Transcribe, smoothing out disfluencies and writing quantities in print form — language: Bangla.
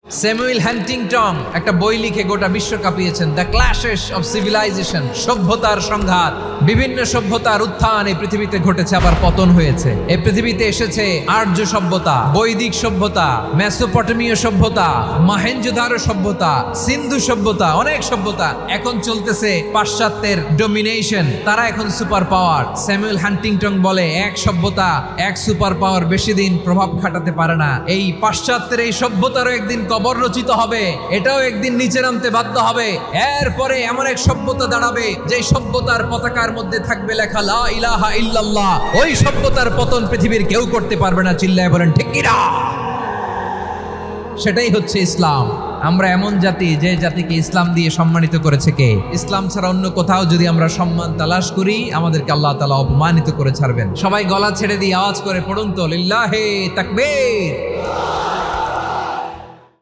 স্যামুয়েল হ্যান্টিংটন একটা বই লিখে গোটা বিশ্ব কাঁপিয়েছেন, দ্য ক্ল্যাশেস অফ সিভিলাইজেশন, সভ্যতার সংঘাত। বিভিন্ন সভ্যতার উত্থান এই পৃথিবীতে ঘটেছে, আবার পতন হয়েছে। এই পৃথিবীতে এসেছে আর্য সভ্যতা, বৈদিক সভ্যতা, মেসোপটেমীয় সভ্যতা, মহেঞ্জোদারো সভ্যতা, সিন্ধু সভ্যতা, অনেক সভ্যতা। এখন চলতেছে পাশ্চাত্যের ডমিনেশন, তারা এখন সুপার পাওয়ার। স্যামুয়েল হ্যান্টিংটন বলে এক সভ্যতা, এক সুপার পাওয়ার বেশি দিন প্রভাব খাটাতে পারে না। এই পাশ্চাত্যের এই সভ্যতারও একদিন কবর রচিত হবে, এটাও একদিন নিচে নামতে বাধ্য হবে। এরপরে এমন এক সভ্যতা দাঁড়াবে যে সভ্যতার পতাকার মধ্যে থাকবে লেখা লা ইলাহা ইল্লাল্লাহ। ওই সভ্যতার পতন পৃথিবীর কেউ করতে পারবে না। চিল্লায় বলেন ঠিক কিনা? সেটাই হচ্ছে ইসলাম। আমরা এমন জাতি, যে জাতিকে ইসলাম দিয়ে সম্মানিত করেছে কে? ইসলাম ছাড়া অন্য কোথাও যদি আমরা সম্মান তালাশ করি, আমাদেরকে আল্লাহ তাআলা অপমানিত করে ছাড়বেন। সবাই গলা ছেড়ে দিয়ে আওয়াজ করে পড়ুন তো, লিল্লাহে তাকবীর।